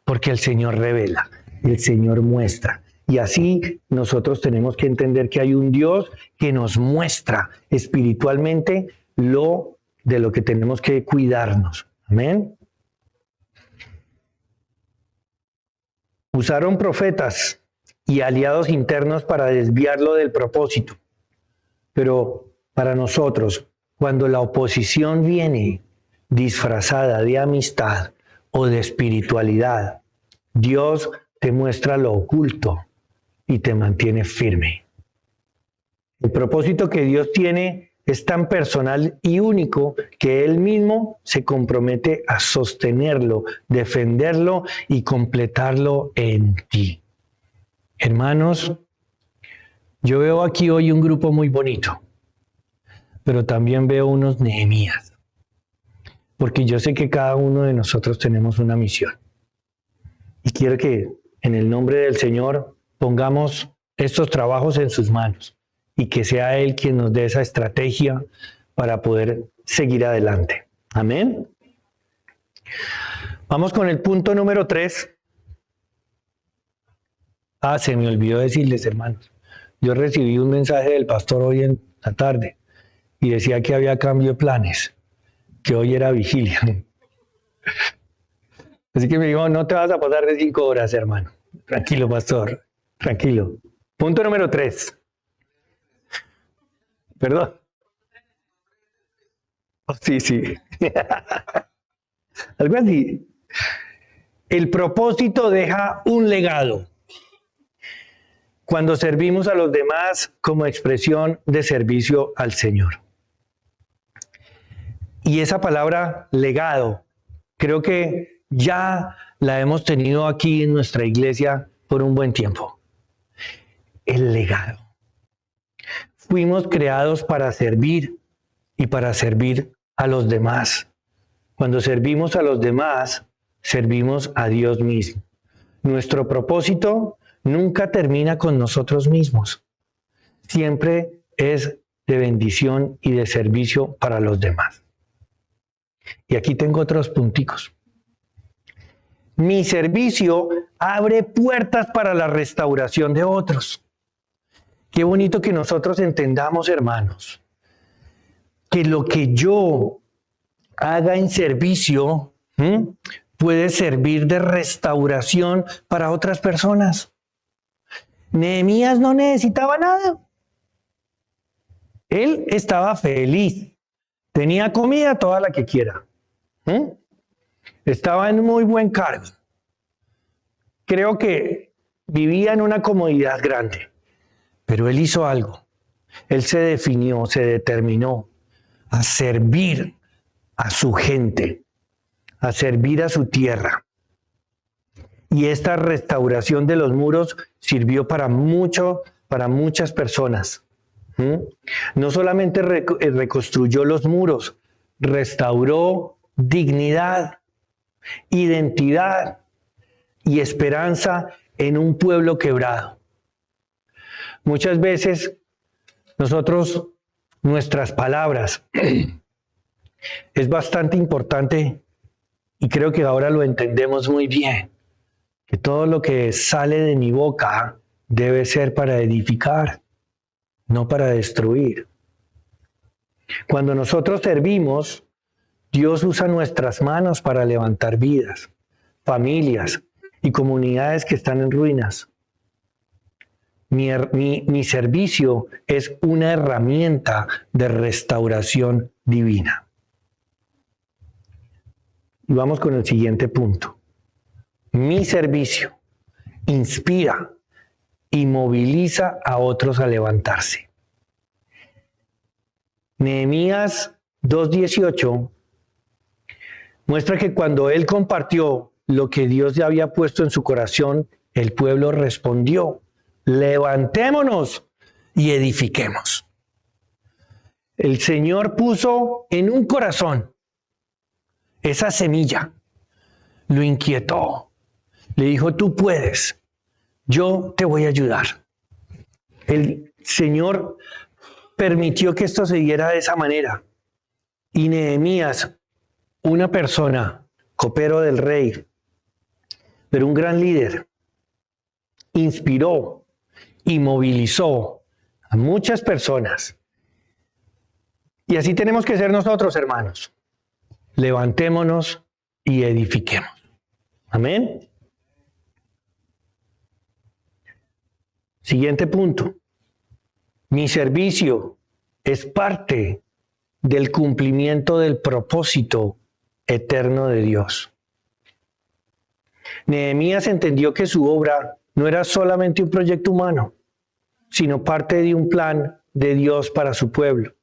Porque el Señor revela, el Señor muestra. Y así nosotros tenemos que entender que hay un Dios que nos muestra espiritualmente de lo que tenemos que cuidarnos. Amén. Usaron profetas y aliados internos para desviarlo del propósito. Pero para nosotros, cuando la oposición viene disfrazada de amistad o de espiritualidad, Dios te muestra lo oculto y te mantiene firme. El propósito que Dios tiene es tan personal y único que Él mismo se compromete a sostenerlo, defenderlo y completarlo en ti. Hermanos, yo veo aquí hoy un grupo muy bonito, pero también veo unos Nehemías, porque yo sé que cada uno de nosotros tenemos una misión. Y quiero que en el nombre del Señor pongamos estos trabajos en sus manos y que sea Él quien nos dé esa estrategia para poder seguir adelante. Amén. Vamos con el punto número 3. Se me olvidó decirles, hermanos. Yo recibí un mensaje del pastor hoy en la tarde y decía que había cambio de planes, que hoy era vigilia. Así que me dijo: no te vas a pasar de 5 horas, hermano. Tranquilo, pastor, tranquilo. Punto número 3. Perdón. Oh, sí. Algo así. El propósito deja un legado. Cuando servimos a los demás como expresión de servicio al Señor. Y esa palabra legado, creo que ya la hemos tenido aquí en nuestra iglesia por un buen tiempo. El legado. Fuimos creados para servir y para servir a los demás. Cuando servimos a los demás, servimos a Dios mismo. Nuestro propósito nunca termina con nosotros mismos. Siempre es de bendición y de servicio para los demás. Y aquí tengo otros punticos. Mi servicio abre puertas para la restauración de otros. Qué bonito que nosotros entendamos, hermanos, que lo que yo haga en servicio puede servir de restauración para otras personas. Nehemías no necesitaba nada. Él estaba feliz. Tenía comida toda la que quiera. Estaba en muy buen cargo. Creo que vivía en una comodidad grande. Pero él hizo algo. Él se definió, se determinó a servir a su gente, a servir a su tierra. Y esta restauración de los muros sirvió para muchas personas. No solamente reconstruyó los muros, restauró dignidad, identidad y esperanza en un pueblo quebrado. Muchas veces nosotros, nuestras palabras, es bastante importante y creo que ahora lo entendemos muy bien, que todo lo que sale de mi boca debe ser para edificar, no para destruir. Cuando nosotros servimos, Dios usa nuestras manos para levantar vidas, familias y comunidades que están en ruinas. Mi servicio es una herramienta de restauración divina. Y vamos con el siguiente punto. Mi servicio inspira y moviliza a otros a levantarse. Nehemías 2:18 muestra que cuando él compartió lo que Dios le había puesto en su corazón, el pueblo respondió: levantémonos y edifiquemos. El Señor puso en un corazón esa semilla, lo inquietó, le dijo: tú puedes, yo te voy a ayudar. El Señor permitió que esto se diera de esa manera. Y Nehemías, una persona, copero del rey, pero un gran líder, inspiró y movilizó a muchas personas. Y así tenemos que ser nosotros, hermanos. Levantémonos y edifiquemos. Amén. Siguiente punto. Mi servicio es parte del cumplimiento del propósito eterno de Dios. Nehemías entendió que su obra no era solamente un proyecto humano, sino parte de un plan de Dios para su pueblo.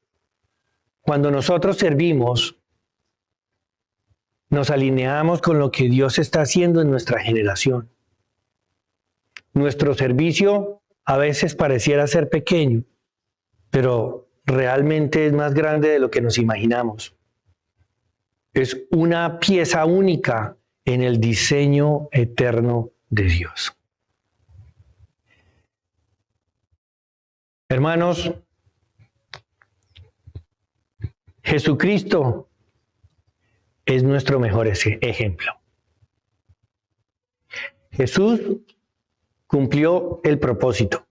Cuando nosotros servimos, nos alineamos con lo que Dios está haciendo en nuestra generación. Nuestro servicio a veces pareciera ser pequeño, pero realmente es más grande de lo que nos imaginamos. Es una pieza única en el diseño eterno de Dios. Hermanos, Jesucristo es nuestro mejor ejemplo. Jesús cumplió el propósito.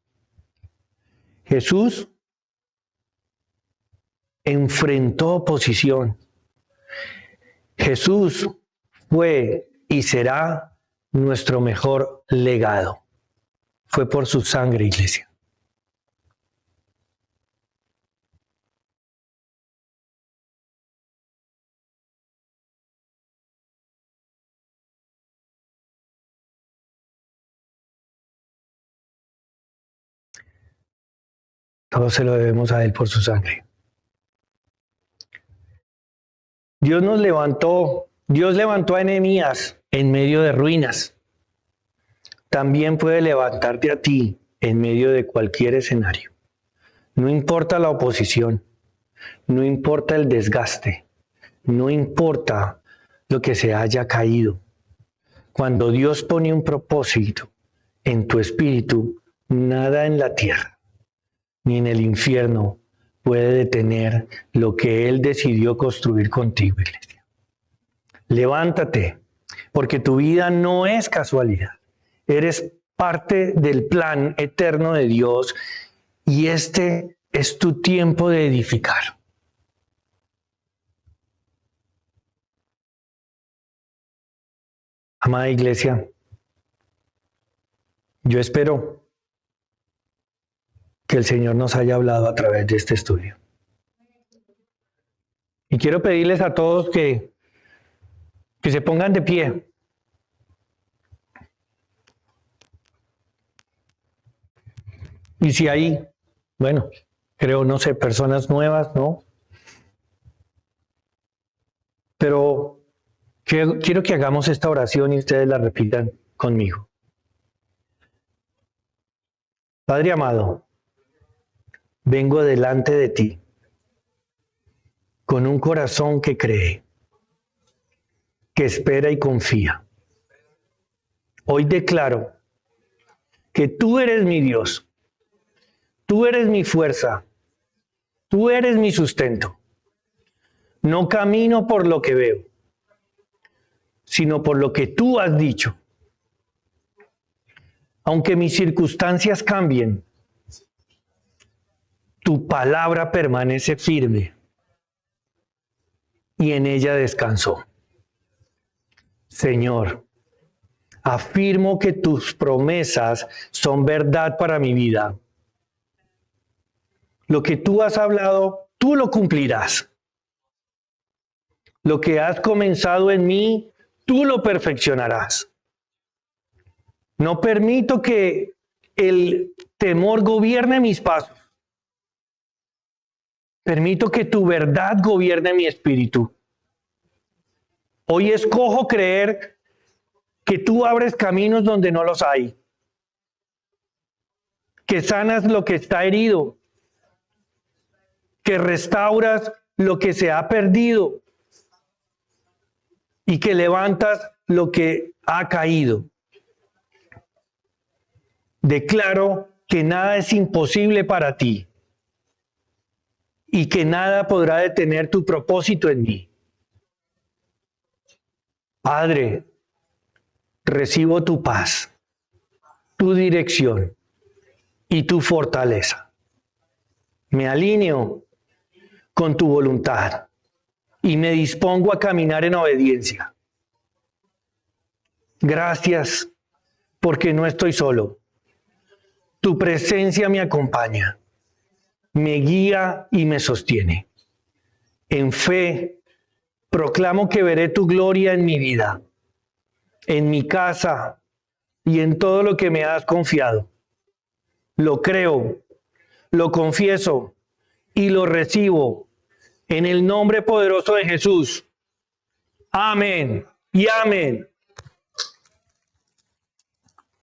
Jesús enfrentó oposición. Jesús fue y será nuestro mejor legado. Fue por su sangre, iglesia. Todo se lo debemos a Él por su sangre. Dios levantó a Nehemías en medio de ruinas. También puede levantarte a ti en medio de cualquier escenario. No importa la oposición, no importa el desgaste, no importa lo que se haya caído. Cuando Dios pone un propósito en tu espíritu, nada en la tierra ni en el infierno puede detener lo que Él decidió construir contigo, iglesia. Levántate, porque tu vida no es casualidad. Eres parte del plan eterno de Dios y este es tu tiempo de edificar. Amada iglesia, yo espero que el Señor nos haya hablado a través de este estudio. Y quiero pedirles a todos que se pongan de pie. Y si hay, bueno, creo, no sé, personas nuevas, ¿no? Pero quiero que hagamos esta oración y ustedes la repitan conmigo. Padre amado, vengo delante de ti con un corazón que cree, que espera y confía. Hoy declaro que tú eres mi Dios, tú eres mi fuerza, tú eres mi sustento. No camino por lo que veo, sino por lo que tú has dicho. Aunque mis circunstancias cambien, tu palabra permanece firme y en ella descansó. Señor, afirmo que tus promesas son verdad para mi vida. Lo que tú has hablado, tú lo cumplirás. Lo que has comenzado en mí, tú lo perfeccionarás. No permito que el temor gobierne mis pasos. Permito que tu verdad gobierne mi espíritu. Hoy escojo creer que tú abres caminos donde no los hay. Que sanas lo que está herido. Que restauras lo que se ha perdido. Y que levantas lo que ha caído. Declaro que nada es imposible para ti y que nada podrá detener tu propósito en mí. Padre, recibo tu paz, tu dirección y tu fortaleza. Me alineo con tu voluntad y me dispongo a caminar en obediencia. Gracias porque no estoy solo. Tu presencia me acompaña, me guía y me sostiene. En fe, proclamo que veré tu gloria en mi vida, en mi casa y en todo lo que me has confiado. Lo creo, lo confieso y lo recibo en el nombre poderoso de Jesús. Amén y amén.